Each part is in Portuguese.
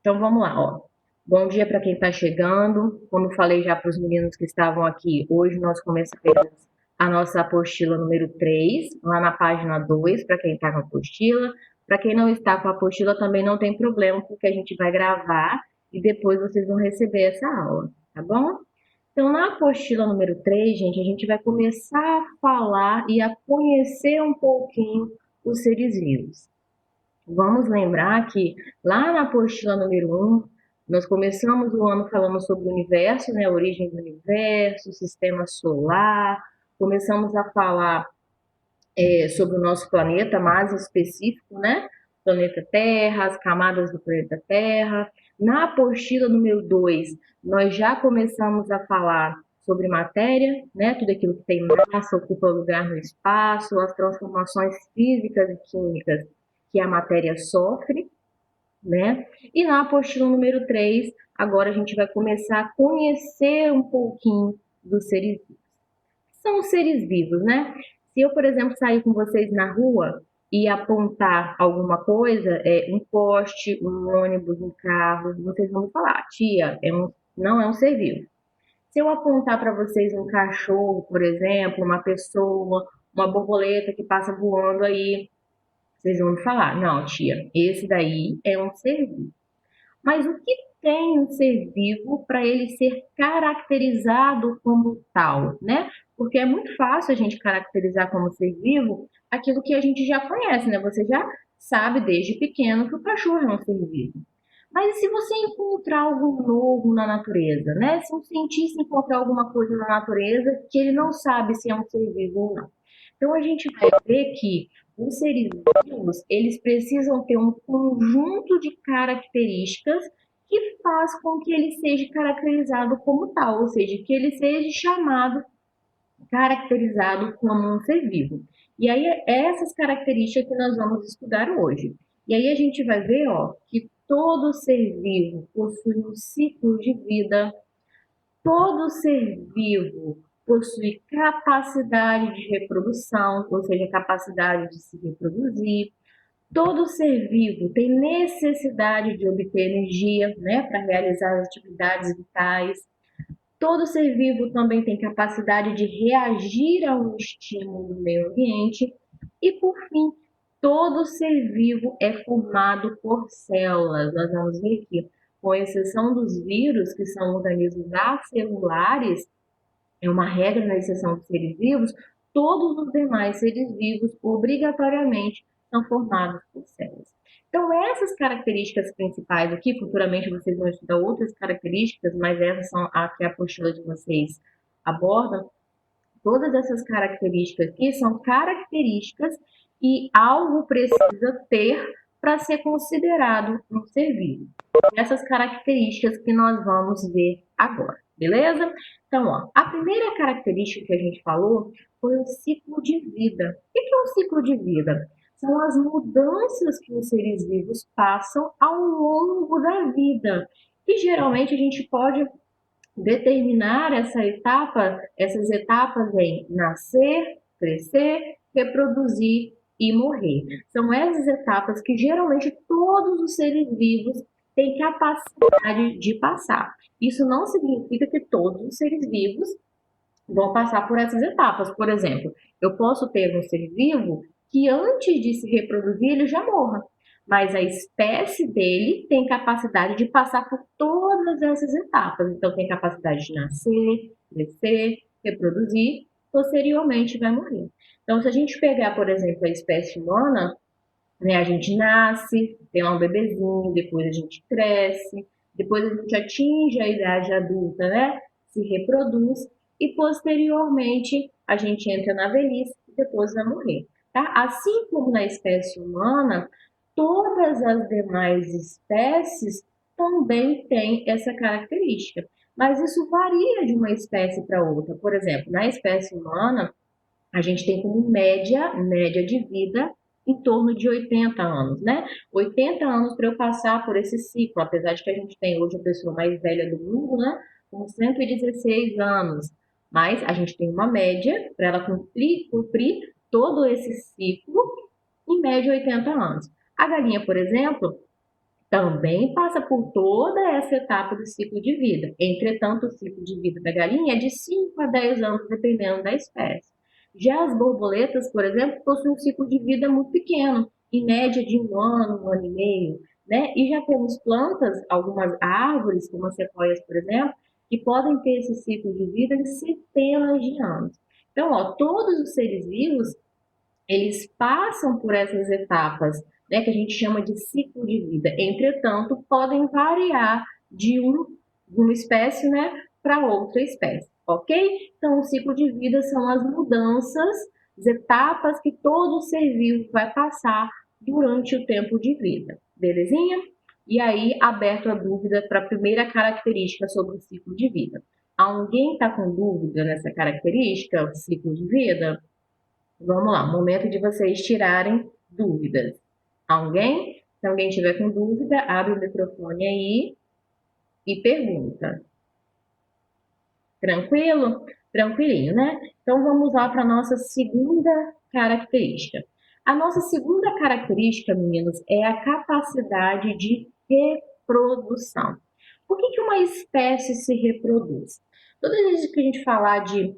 Então vamos lá, ó. Bom dia para quem está chegando. Como eu falei já para os meninos que estavam aqui, hoje nós começamos a nossa apostila número 3, lá na página 2, para quem está com a apostila. Para quem não está com a apostila também não tem problema, porque a gente vai gravar e depois vocês vão receber essa aula, tá bom? Então, na apostila número 3, gente, a gente vai começar a falar e a conhecer um pouquinho os seres vivos. Vamos lembrar que lá na apostila número 1, nós começamos o ano falando sobre o universo, né, a origem do universo, o sistema solar, começamos a falar sobre o nosso planeta mais específico, né, planeta Terra, as camadas do planeta Terra. Na apostila número 2, nós já começamos a falar sobre matéria, né, tudo aquilo que tem massa, ocupa lugar no espaço, as transformações físicas e químicas que a matéria sofre, né? E na apostila número 3, agora a gente vai começar a conhecer um pouquinho dos seres vivos. São os seres vivos, né? Se eu, por exemplo, sair com vocês na rua e apontar alguma coisa, um poste, um ônibus, um carro, vocês vão falar, tia, não é um ser vivo. Se eu apontar para vocês um cachorro, por exemplo, uma pessoa, uma borboleta que passa voando aí, vocês vão me falar, não, tia, esse daí é um ser vivo. Mas o que tem um ser vivo para ele ser caracterizado como tal, né? Porque é muito fácil a gente caracterizar como ser vivo aquilo que a gente já conhece, né? Você já sabe desde pequeno que o cachorro é um ser vivo. Mas e se você encontrar algo novo na natureza, né? Se um cientista encontrar alguma coisa na natureza que ele não sabe se é um ser vivo ou não. Então a gente vai ver que os seres vivos, eles precisam ter um conjunto de características que faz com que ele seja caracterizado como tal, ou seja, que ele seja chamado, caracterizado como um ser vivo. E aí é essas características que nós vamos estudar hoje. E aí a gente vai ver, ó, que todo ser vivo possui um ciclo de vida, todo ser vivo possui capacidade de reprodução, ou seja, capacidade de se reproduzir. Todo ser vivo tem necessidade de obter energia, né, para realizar as atividades vitais. Todo ser vivo também tem capacidade de reagir a um estímulo do meio ambiente. E, por fim, todo ser vivo é formado por células. Nós vamos ver aqui, com exceção dos vírus, que são organismos acelulares, é uma regra na exceção dos seres vivos, todos os demais seres vivos, obrigatoriamente, são formados por células. Então, essas características principais aqui, futuramente vocês vão estudar outras características, mas essas são as que a apostila de vocês aborda. Todas essas características aqui são características que algo precisa ter para ser considerado um ser vivo. Essas características que nós vamos ver agora, beleza? Então, ó, a primeira característica que a gente falou foi o ciclo de vida. O que é um ciclo de vida? São as mudanças que os seres vivos passam ao longo da vida. E geralmente a gente pode determinar essas etapas em nascer, crescer, reproduzir e morrer. São essas etapas que geralmente todos os seres vivos têm capacidade de passar. Isso não significa que todos os seres vivos vão passar por essas etapas. Por exemplo, eu posso ter um ser vivo que antes de se reproduzir ele já morra, mas a espécie dele tem capacidade de passar por todas essas etapas. Então, tem capacidade de nascer, crescer, reproduzir, posteriormente vai morrer. Então, se a gente pegar, por exemplo, a espécie humana, né, a gente nasce, tem lá um bebezinho, depois a gente cresce, depois a gente atinge a idade adulta, né, se reproduz, e posteriormente a gente entra na velhice e depois vai morrer. Tá? Assim como na espécie humana, todas as demais espécies também têm essa característica. Mas isso varia de uma espécie para outra. Por exemplo, na espécie humana, a gente tem como média de vida em torno de 80 anos, né? 80 anos para eu passar por esse ciclo, apesar de que a gente tem hoje a pessoa mais velha do mundo, né? Com 116 anos. Mas a gente tem uma média para ela cumprir todo esse ciclo, em média 80 anos. A galinha, por exemplo, também passa por toda essa etapa do ciclo de vida. Entretanto, o ciclo de vida da galinha é de 5 a 10 anos, dependendo da espécie. Já as borboletas, por exemplo, possuem um ciclo de vida muito pequeno, em média de 1 ano e meio, né? E já temos plantas, algumas árvores, como as sequoias, por exemplo, que podem ter esse ciclo de vida de centenas de anos. Então, ó, todos os seres vivos, eles passam por essas etapas, né, que a gente chama de ciclo de vida. Entretanto, podem variar de uma espécie, né, para outra espécie, ok? Então, o ciclo de vida são as mudanças, as etapas que todo ser vivo vai passar durante o tempo de vida, belezinha? E aí, aberto a dúvida para a primeira característica sobre o ciclo de vida. Alguém está com dúvida nessa característica, ciclo de vida? Vamos lá, momento de vocês tirarem dúvidas. Alguém? Se alguém tiver com dúvida, abre o microfone aí e pergunta. Tranquilo? Tranquilinho, né? Então vamos lá para a nossa segunda característica. A nossa segunda característica, meninos, é a capacidade de reprodução. Por que uma espécie se reproduz? Toda vez que a gente falar de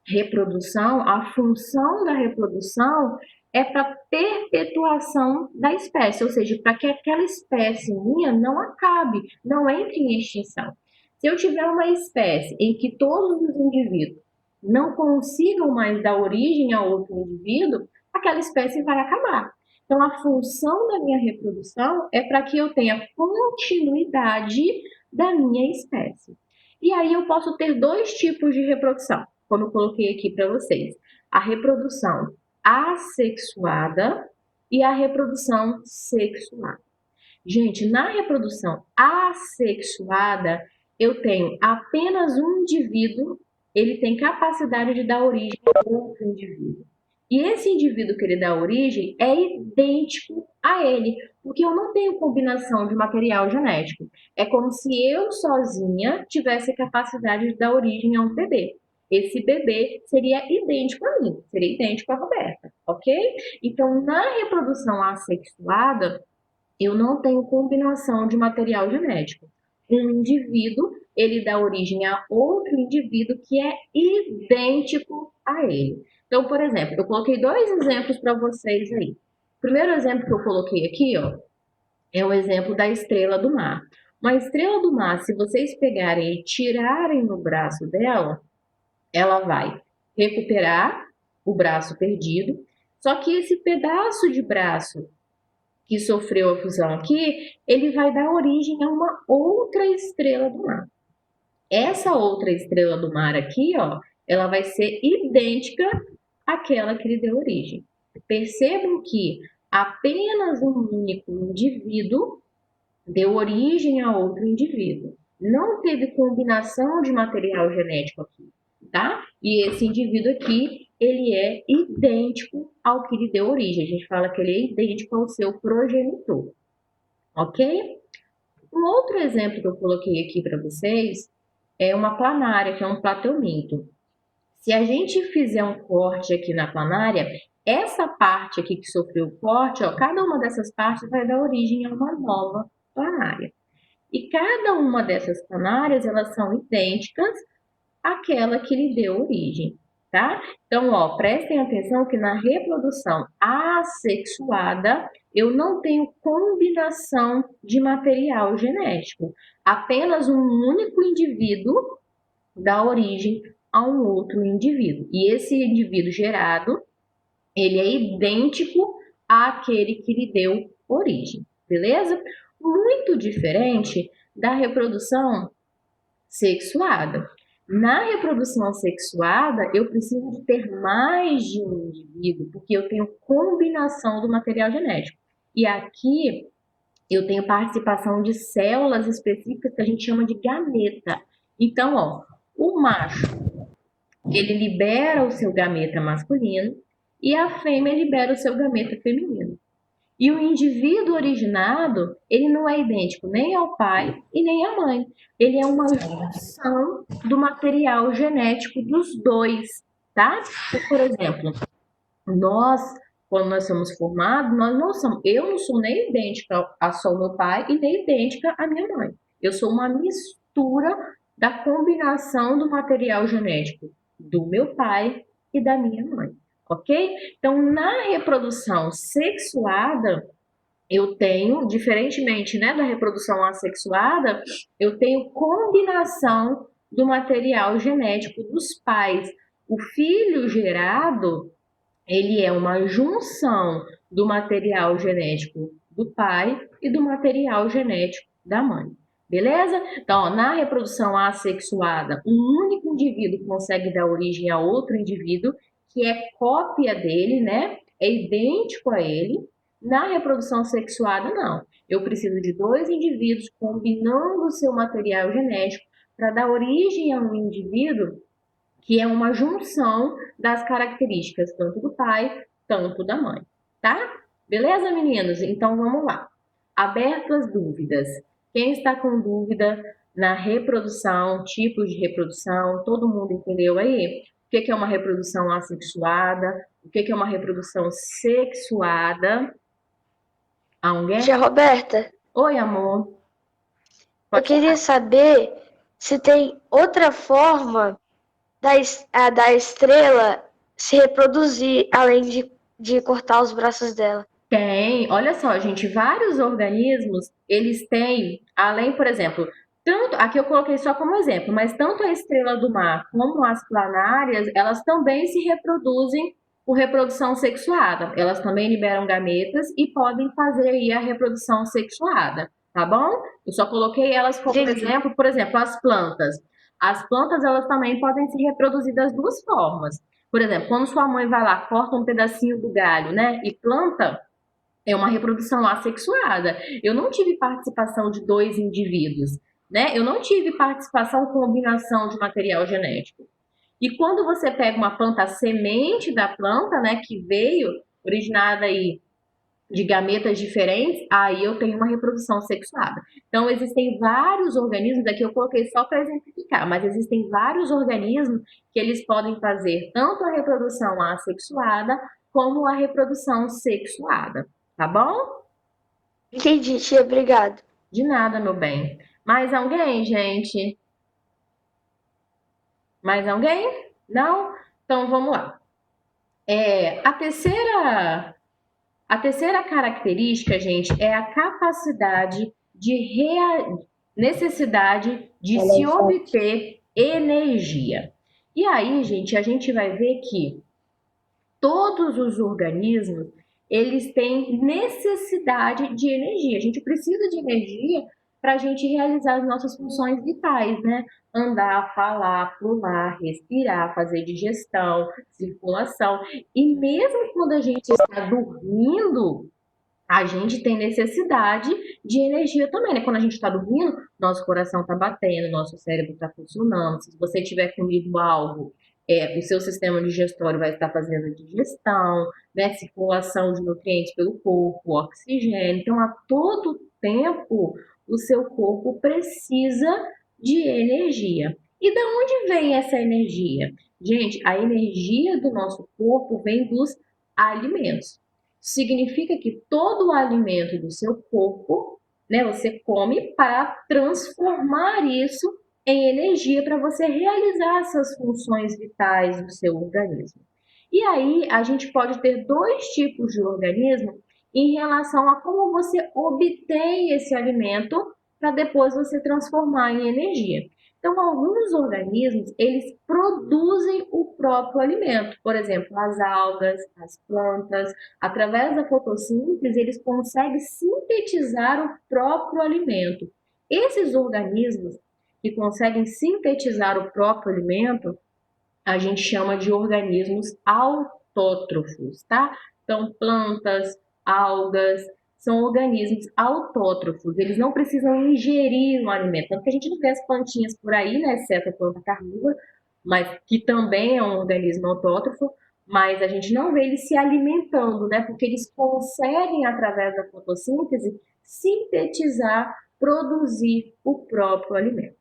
reprodução, a função da reprodução é para perpetuação da espécie, ou seja, para que aquela espécie minha não acabe, não entre em extinção. Se eu tiver uma espécie em que todos os indivíduos não consigam mais dar origem a outro indivíduo, aquela espécie vai acabar. Então, a função da minha reprodução é para que eu tenha continuidade da minha espécie. E aí eu posso ter dois tipos de reprodução, como eu coloquei aqui para vocês. A reprodução assexuada e a reprodução sexuada. Gente, na reprodução assexuada, eu tenho apenas um indivíduo, ele tem capacidade de dar origem a outro indivíduo. E esse indivíduo que ele dá origem é idêntico a ele, porque eu não tenho combinação de material genético. É como se eu sozinha tivesse capacidade de dar origem a um bebê. Esse bebê seria idêntico a mim, seria idêntico a Roberta, ok? Então, na reprodução assexuada, eu não tenho combinação de material genético. Um indivíduo, ele dá origem a outro indivíduo que é idêntico a ele. Então, por exemplo, eu coloquei dois exemplos para vocês aí. O primeiro exemplo que eu coloquei aqui, ó, é o exemplo da estrela do mar. Uma estrela do mar, se vocês pegarem e tirarem no braço dela, ela vai recuperar o braço perdido, só que esse pedaço de braço que sofreu a fusão aqui, ele vai dar origem a uma outra estrela do mar. Essa outra estrela do mar aqui, ó, ela vai ser idêntica àquela que lhe deu origem. Percebam que apenas um único indivíduo deu origem a outro indivíduo. Não teve combinação de material genético aqui, tá? E esse indivíduo aqui, ele é idêntico ao que lhe deu origem. A gente fala que ele é idêntico ao seu progenitor, ok? Um outro exemplo que eu coloquei aqui para vocês é uma planária, que é um plateuminto. Se a gente fizer um corte aqui na planária, essa parte aqui que sofreu o corte, ó, cada uma dessas partes vai dar origem a uma nova planária. E cada uma dessas planárias, elas são idênticas àquela que lhe deu origem, tá? Então, ó, prestem atenção que na reprodução assexuada, eu não tenho combinação de material genético. Apenas um único indivíduo dá origem a um outro indivíduo. E esse indivíduo gerado, ele é idêntico àquele que lhe deu origem, beleza? Muito diferente da reprodução sexuada. Na reprodução sexuada, eu preciso de ter mais de um indivíduo, porque eu tenho combinação do material genético. E aqui eu tenho participação de células específicas que a gente chama de gameta. Então, ó, o macho, ele libera o seu gameta masculino e a fêmea libera o seu gameta feminino. E o indivíduo originado, ele não é idêntico nem ao pai e nem à mãe. Ele é uma junção do material genético dos dois, tá? Por exemplo, nós quando nós somos formados, nós não somos, eu não sou nem idêntica a só o meu pai e nem idêntica à minha mãe. Eu sou uma mistura da combinação do material genético do meu pai e da minha mãe, ok? Então, na reprodução sexuada, eu tenho, diferentemente, né, da reprodução assexuada, eu tenho combinação do material genético dos pais. O filho gerado, ele é uma junção do material genético do pai e do material genético da mãe. Beleza? Então, ó, na reprodução assexuada, um único indivíduo consegue dar origem a outro indivíduo que é cópia dele, né? É idêntico a ele. Na reprodução sexuada, não. Eu preciso de dois indivíduos combinando o seu material genético para dar origem a um indivíduo que é uma junção das características tanto do pai, tanto da mãe, tá? Beleza, meninos? Então vamos lá. Aberto as dúvidas. Quem está com dúvida na reprodução, tipos de reprodução, todo mundo entendeu aí? O que é uma reprodução assexuada? O que é uma reprodução sexuada? Alguém? Tia Roberta, Oi, amor. eu queria saber se tem outra forma da estrela se reproduzir além de cortar os braços dela. Tem, olha só, gente, vários organismos, eles têm, além, por exemplo, tanto, aqui eu coloquei só como exemplo, mas tanto a estrela do mar como as planárias, elas também se reproduzem por reprodução sexuada. Elas também liberam gametas e podem fazer aí a reprodução sexuada, tá bom? Eu só coloquei elas como exemplo, por exemplo, as plantas. As plantas, elas também podem se reproduzir das duas formas. Por exemplo, quando sua mãe vai lá, corta um pedacinho do galho, né, e planta, é uma reprodução assexuada. Eu não tive participação de dois indivíduos, né? Eu não tive participação, combinação de material genético. E quando você pega uma planta, a semente da planta, né, que veio originada aí de gametas diferentes, aí eu tenho uma reprodução sexuada. Então, existem vários organismos, aqui eu coloquei só para exemplificar, mas existem vários organismos que eles podem fazer tanto a reprodução assexuada como a reprodução sexuada, tá bom? Entendi, tia, obrigado. De nada, meu bem. Mais alguém, gente? Mais alguém? Não? Então, vamos lá. A terceira característica, gente, é a capacidade necessidade de se obter energia. E aí, gente, a gente vai ver que todos os organismos, eles têm necessidade de energia. A gente precisa de energia para a gente realizar as nossas funções vitais, né? Andar, falar, pular, respirar, fazer digestão, circulação. E mesmo quando a gente está dormindo, a gente tem necessidade de energia também, né? Quando a gente está dormindo, nosso coração está batendo, nosso cérebro está funcionando. Se você tiver comido algo, o seu sistema digestório vai estar fazendo a digestão, né? Circulação de nutrientes pelo corpo, oxigênio. Então, a todo tempo, o seu corpo precisa de energia. E da onde vem essa energia? Gente, a energia do nosso corpo vem dos alimentos. Significa que todo o alimento do seu corpo, né, você come para transformar isso em energia para você realizar essas funções vitais do seu organismo. E aí a gente pode ter dois tipos de organismo em relação a como você obtém esse alimento para depois você transformar em energia. Então, alguns organismos, eles produzem o próprio alimento. Por exemplo, as algas, as plantas, através da fotossíntese, eles conseguem sintetizar o próprio alimento. Esses organismos que conseguem sintetizar o próprio alimento, a gente chama de organismos autótrofos, tá? Então, plantas, algas, são organismos autótrofos, eles não precisam ingerir um alimento. Tanto que a gente não vê as plantinhas por aí, né, exceto a planta carnívora, mas que também é um organismo autótrofo, mas a gente não vê eles se alimentando, né, porque eles conseguem, através da fotossíntese, sintetizar, produzir o próprio alimento.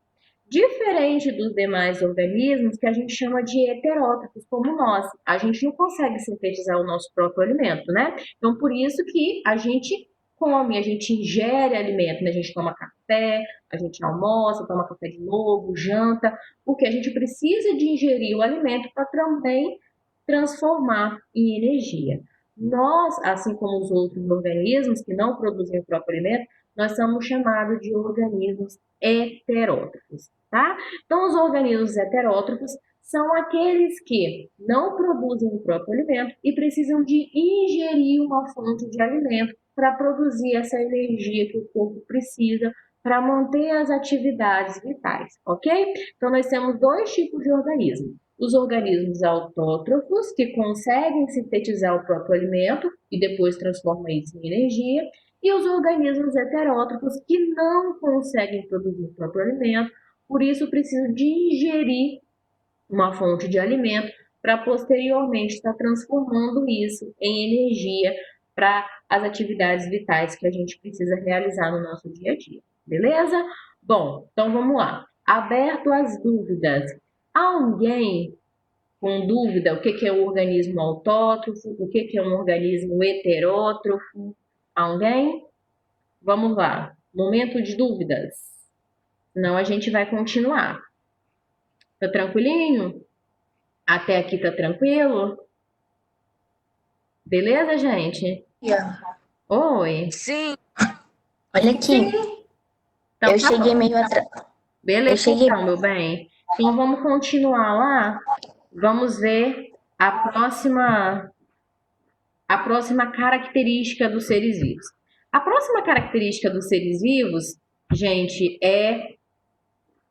Diferente dos demais organismos que a gente chama de heterótrofos, como nós. A gente não consegue sintetizar o nosso próprio alimento, né? Então, por isso que a gente come, a gente ingere alimento, né? A gente toma café, a gente almoça, toma café de novo, janta, porque a gente precisa de ingerir o alimento para também transformar em energia. Nós, assim como os outros organismos que não produzem o próprio alimento, nós somos chamados de organismos heterótrofos, tá? Então, os organismos heterótrofos são aqueles que não produzem o próprio alimento e precisam de ingerir uma fonte de alimento para produzir essa energia que o corpo precisa para manter as atividades vitais, ok? Então, nós temos dois tipos de organismos. Os organismos autótrofos, que conseguem sintetizar o próprio alimento e depois transformam isso em energia, e os organismos heterótrofos, que não conseguem produzir o próprio alimento, por isso precisam de ingerir uma fonte de alimento para posteriormente estar transformando isso em energia para as atividades vitais que a gente precisa realizar no nosso dia a dia. Beleza? Bom, então vamos lá. Aberto às dúvidas. Alguém com dúvida o que é um organismo autótrofo, o que é um organismo heterótrofo? Alguém? Vamos lá. Momento de dúvidas. Senão a gente vai continuar. Tá tranquilinho? Até aqui tá tranquilo? Beleza, gente? Oi. Sim. Olha aqui, Então, eu tá cheguei bom. meio atrasada. Beleza, Eu cheguei. então, meu bem. Então, vamos continuar lá. Vamos ver a próxima característica dos seres vivos. A próxima característica dos seres vivos, gente, é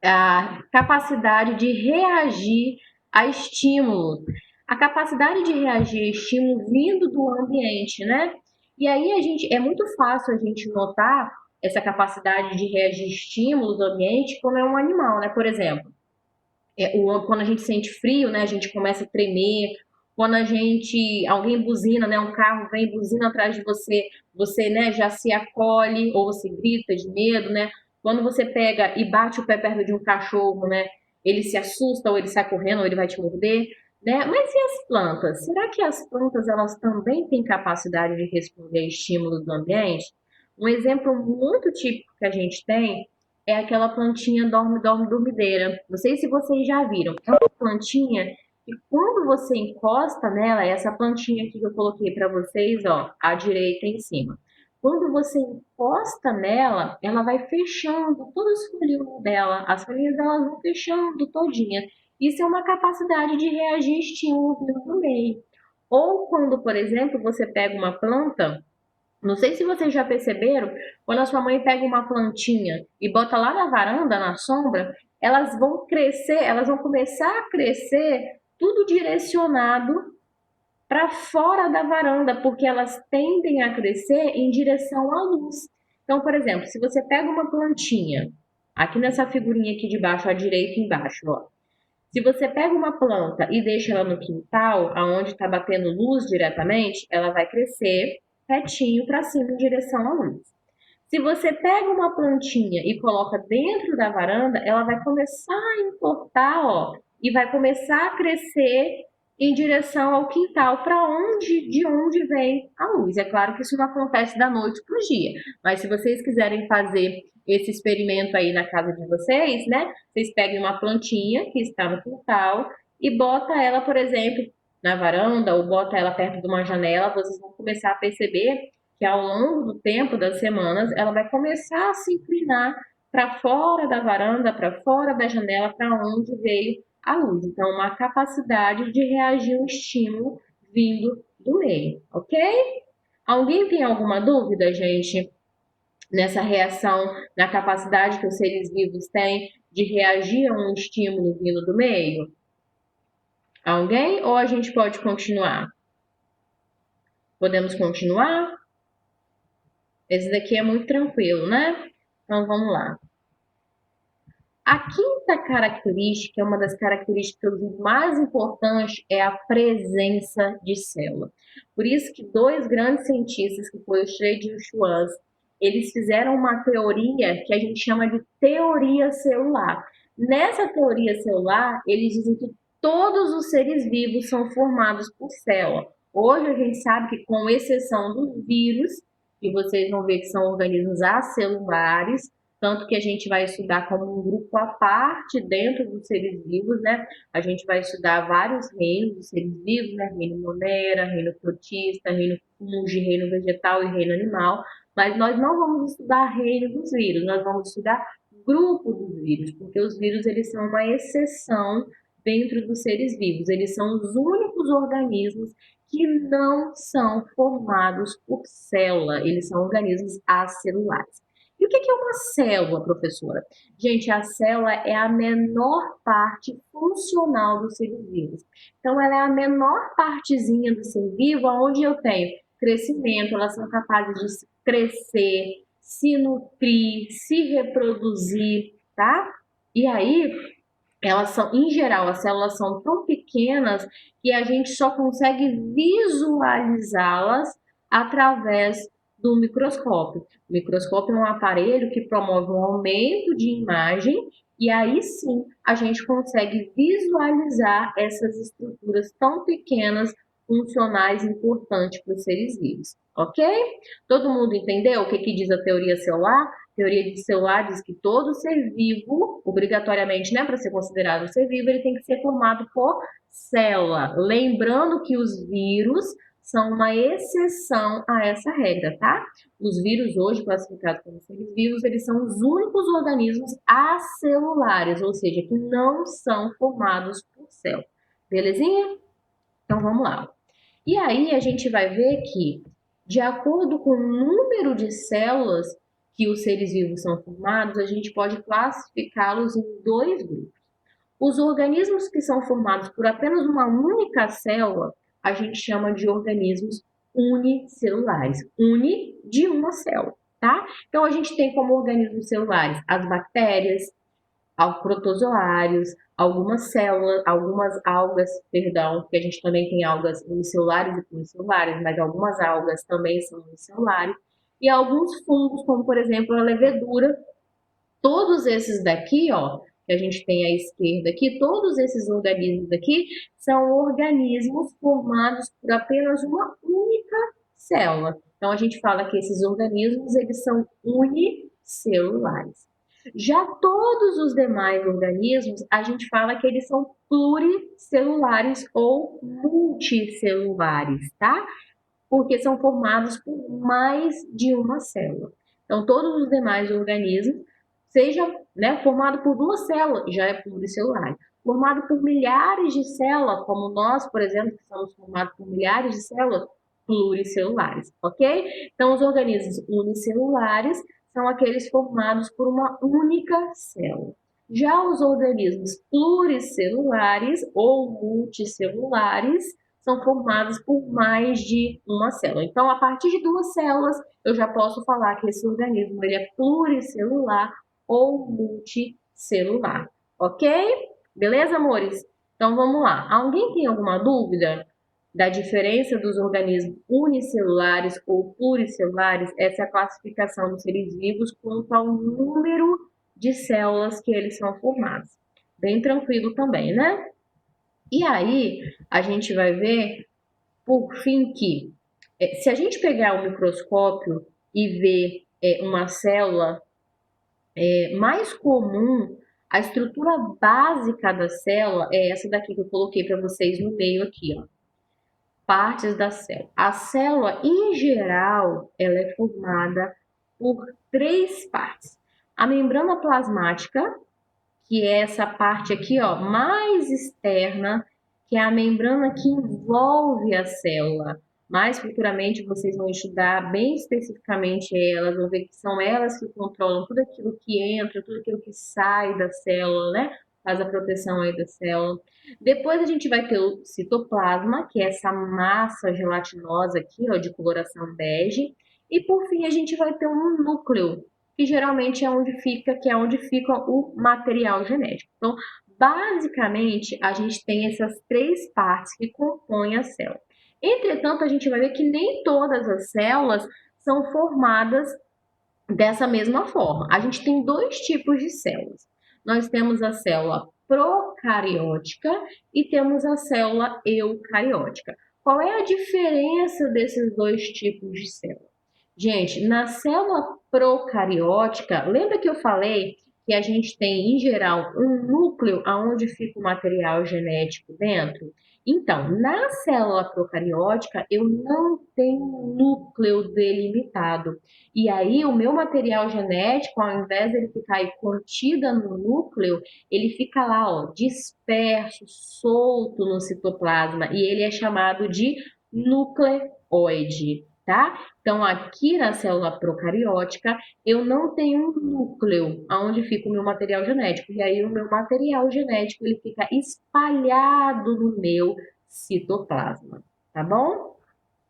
a capacidade de reagir a estímulos. A capacidade de reagir a estímulos vindo do ambiente, né? E aí é muito fácil a gente notar essa capacidade de reagir a estímulos do ambiente quando é um animal, né? Por exemplo, quando a gente sente frio, né? A gente começa a tremer. Quando alguém buzina, né? Um carro vem buzina atrás de você, né? Já se acolhe ou você grita de medo, né? Quando você pega e bate o pé perto de um cachorro, né? Ele se assusta ou ele sai correndo ou ele vai te morder, né? Mas e as plantas? Será que as plantas elas também têm capacidade de responder a estímulos do ambiente? Um exemplo muito típico que a gente tem é aquela plantinha dormideira. Não sei se vocês já viram. É uma plantinha que quando você encosta nela, essa plantinha aqui que eu coloquei para vocês, ó, à direita em cima. Quando você encosta nela, ela vai fechando todos os folhinhos dela. As folhinhas dela vão fechando todinha. Isso é uma capacidade de reagir a estímulos no meio. Ou quando, por exemplo, você pega uma planta, não sei se vocês já perceberam, quando a sua mãe pega uma plantinha e bota lá na varanda, na sombra, elas vão crescer, elas vão começar a crescer tudo direcionado para fora da varanda, porque elas tendem a crescer em direção à luz. Então, por exemplo, se você pega uma plantinha, aqui nessa figurinha aqui de baixo, à direita embaixo, ó. Se você pega uma planta e deixa ela no quintal, aonde está batendo luz diretamente, ela vai crescer retinho para cima em direção à luz. Se você pega uma plantinha e coloca dentro da varanda, ela vai começar a entortar, ó, e vai começar a crescer em direção ao quintal, de onde vem a luz. É claro que isso não acontece da noite para o dia, mas se vocês quiserem fazer esse experimento aí na casa de vocês, né? Vocês peguem uma plantinha que está no quintal e bota ela, por exemplo, na varanda ou bota ela perto de uma janela, vocês vão começar a perceber que ao longo do tempo das semanas ela vai começar a se inclinar para fora da varanda, para fora da janela, para onde veio a luz. Então, uma capacidade de reagir ao estímulo vindo do meio, ok? Alguém tem alguma dúvida, gente, nessa reação, na capacidade que os seres vivos têm de reagir a um estímulo vindo do meio? Alguém? Ou a gente pode continuar? Podemos continuar? Esse daqui é muito tranquilo, né? Então, vamos lá. A quinta característica, uma das características mais importantes, é a presença de célula. Por isso que dois grandes cientistas, que foi o Schreiber e o Schwann, eles fizeram uma teoria que a gente chama de teoria celular. Nessa teoria celular, eles dizem que todos os seres vivos são formados por célula. Hoje a gente sabe que, com exceção dos vírus, que vocês vão ver que são organismos acelulares, tanto que a gente vai estudar como um grupo à parte dentro dos seres vivos, né? A gente vai estudar vários reinos dos seres vivos, né? Reino monera, reino protista, reino fungo, reino vegetal e reino animal. Mas nós não vamos estudar reino dos vírus, nós vamos estudar grupo dos vírus, porque os vírus eles são uma exceção dentro dos seres vivos. Eles são os únicos organismos que não são formados por célula, eles são organismos acelulares. E o que é uma célula, professora? Gente, a célula é a menor parte funcional dos seres vivos. Então, ela é a menor partezinha do ser vivo onde eu tenho crescimento, elas são capazes de crescer, se nutrir, se reproduzir, tá? E aí, elas são, em geral, as células são tão pequenas que a gente só consegue visualizá-las através do microscópio. O microscópio é um aparelho que promove um aumento de imagem e aí sim a gente consegue visualizar essas estruturas tão pequenas, funcionais, importantes para os seres vivos, ok? Todo mundo entendeu o que diz a teoria celular? A teoria celular diz que todo ser vivo, obrigatoriamente, né, para ser considerado um ser vivo, ele tem que ser formado por célula. Lembrando que os vírus são uma exceção a essa regra, tá? Os vírus hoje classificados como seres vivos, eles são os únicos organismos acelulares, ou seja, que não são formados por célula. Belezinha? Então vamos lá. E aí a gente vai ver que, de acordo com o número de células que os seres vivos são formados, a gente pode classificá-los em dois grupos. Os organismos que são formados por apenas uma única célula, a gente chama de organismos unicelulares. Uni de uma célula, tá? Então, a gente tem como organismos celulares as bactérias, os protozoários, algumas células, algumas algas, perdão, porque a gente também tem algas unicelulares e pluricelulares, mas algumas algas também são unicelulares, e alguns fungos, como por exemplo a levedura. Todos esses daqui, ó, que a gente tem à esquerda aqui, todos esses organismos aqui são organismos formados por apenas uma única célula. Então, a gente fala que esses organismos, eles são unicelulares. Já todos os demais organismos, a gente fala que eles são pluricelulares ou multicelulares, tá? Porque são formados por mais de uma célula. Então, todos os demais organismos, seja, né, formado por uma célula, já é pluricelular. Formado por milhares de células, como nós, por exemplo, que somos formados por milhares de células, pluricelulares, ok? Então, os organismos unicelulares são aqueles formados por uma única célula. Já os organismos pluricelulares ou multicelulares são formados por mais de uma célula. Então, a partir de duas células, eu já posso falar que esse organismo ele é pluricelular ou multicelular, ok? Beleza, amores? Então, vamos lá. Alguém tem alguma dúvida da diferença dos organismos unicelulares ou pluricelulares? Essa é a classificação dos seres vivos quanto ao número de células que eles são formados. Bem tranquilo também, né? E aí, a gente vai ver, por fim, que se a gente pegar o microscópio e ver uma célula mais comum, a estrutura básica da célula é essa daqui que eu coloquei para vocês no meio aqui, ó. Partes da célula. A célula, em geral, ela é formada por três partes. A membrana plasmática, que é essa parte aqui, ó, mais externa, que é a membrana que envolve a célula. Mais futuramente vocês vão estudar bem especificamente elas, vão ver que são elas que controlam tudo aquilo que entra, tudo aquilo que sai da célula, né? Faz a proteção aí da célula. Depois a gente vai ter o citoplasma, que é essa massa gelatinosa aqui, ó, de coloração bege. E por fim a gente vai ter um núcleo, que geralmente é onde fica o material genético. Então, basicamente, a gente tem essas três partes que compõem a célula. Entretanto, a gente vai ver que nem todas as células são formadas dessa mesma forma. A gente tem dois tipos de células. nós temos a célula procariótica e temos a célula eucariótica. Qual é a diferença desses dois tipos de célula? Gente, na célula procariótica, lembra que eu falei que a gente tem, em geral, um núcleo onde fica o material genético dentro? Então, na célula procariótica, eu não tenho um núcleo delimitado. E aí, o meu material genético, ao invés de ele ficar aí contido no núcleo, ele fica lá, ó, disperso, solto no citoplasma, e ele é chamado de nucleoide, tá? Então, aqui na célula procariótica, eu não tenho um núcleo onde fica o meu material genético. E aí, o meu material genético, ele fica espalhado no meu citoplasma, tá bom?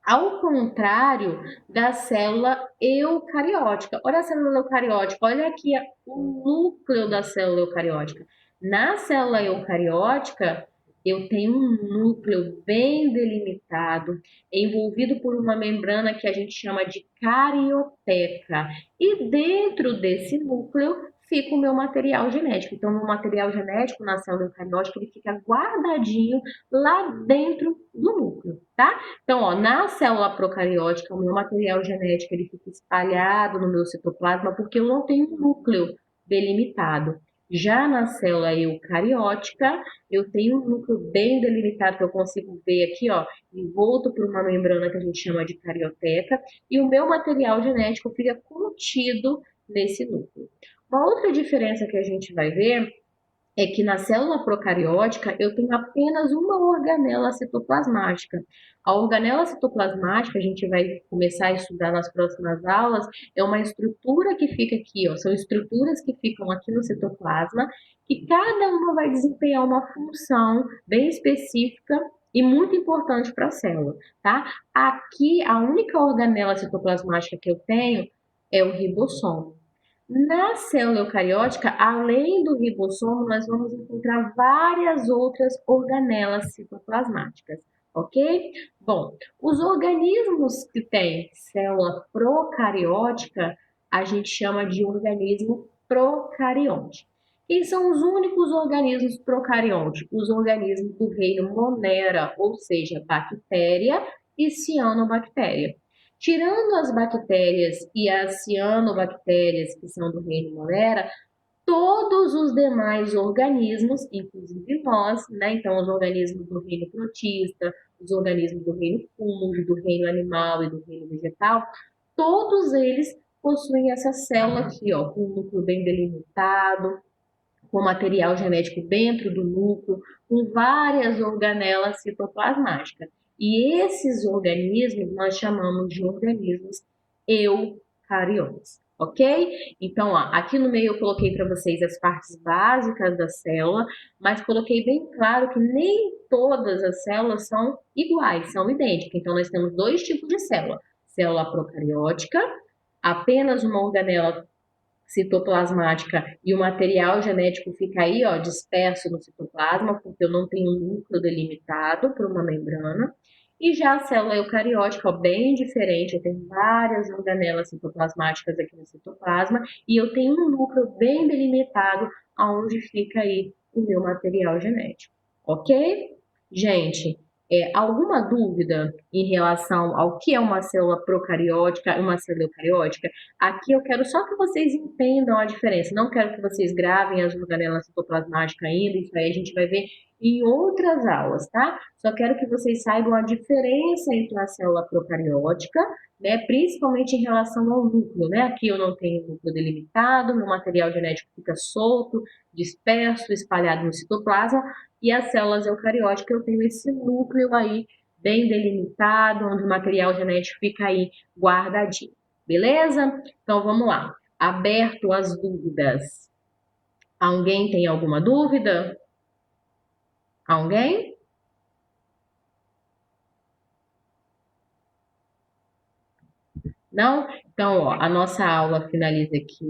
Ao contrário da célula eucariótica. Olha a célula eucariótica, olha aqui o núcleo da célula eucariótica. Na célula eucariótica, eu tenho um núcleo bem delimitado, envolvido por uma membrana que a gente chama de carioteca. E dentro desse núcleo fica o meu material genético. Então, o material genético na célula eucariótica, ele fica guardadinho lá dentro do núcleo, tá? Então, ó, na célula procariótica, o meu material genético ele fica espalhado no meu citoplasma porque eu não tenho um núcleo delimitado. Já na célula eucariótica, eu tenho um núcleo bem delimitado que eu consigo ver aqui, ó, envolto por uma membrana que a gente chama de carioteca, e o meu material genético fica contido nesse núcleo. Uma outra diferença que a gente vai ver é que na célula procariótica eu tenho apenas uma organela citoplasmática. A organela citoplasmática, a gente vai começar a estudar nas próximas aulas, é uma estrutura que fica aqui, ó, são estruturas que ficam aqui no citoplasma, que cada uma vai desempenhar uma função bem específica e muito importante para a célula, tá? Aqui, a única organela citoplasmática que eu tenho é o ribossomo. Na célula eucariótica, além do ribossomo, nós vamos encontrar várias outras organelas citoplasmáticas, ok? Bom, os organismos que têm célula procariótica, a gente chama de organismo procarionte. Quem são os únicos organismos procariontes? Os organismos do reino Monera, ou seja, bactéria e cianobactéria. Tirando as bactérias e as cianobactérias, que são do reino Monera, todos os demais organismos, inclusive nós, né? Então, os organismos do reino protista, os organismos do reino fúngico, do reino animal e do reino vegetal, todos eles possuem essa célula aqui, ó, com um núcleo bem delimitado, com material genético dentro do núcleo, com várias organelas citoplasmáticas. E esses organismos nós chamamos de organismos eucariontes, ok? Então, ó, aqui no meio eu coloquei para vocês as partes básicas da célula, mas coloquei bem claro que nem todas as células são iguais, são idênticas. Então, nós temos dois tipos de célula. Célula procariótica, apenas uma organela citoplasmática e o material genético fica aí, ó, disperso no citoplasma, porque eu não tenho um núcleo delimitado por uma membrana. E já a célula eucariótica, ó, bem diferente, eu tenho várias organelas citoplasmáticas aqui no citoplasma e eu tenho um núcleo bem delimitado aonde fica aí o meu material genético, ok? Gente, alguma dúvida em relação ao que é uma célula procariótica e uma célula eucariótica? Aqui eu quero só que vocês entendam a diferença. Não quero que vocês gravem as organelas citoplasmáticas ainda, isso aí a gente vai ver em outras aulas, tá? Só quero que vocês saibam a diferença entre a célula procariótica, né? Principalmente em relação ao núcleo, né? Aqui eu não tenho núcleo delimitado, meu material genético fica solto, disperso, espalhado no citoplasma, e as células eucarióticas eu tenho esse núcleo aí bem delimitado, onde o material genético fica aí guardadinho. Beleza? Então vamos lá. Aberto as dúvidas. Alguém tem alguma dúvida? Alguém? Não? Então, ó, a nossa aula finaliza aqui.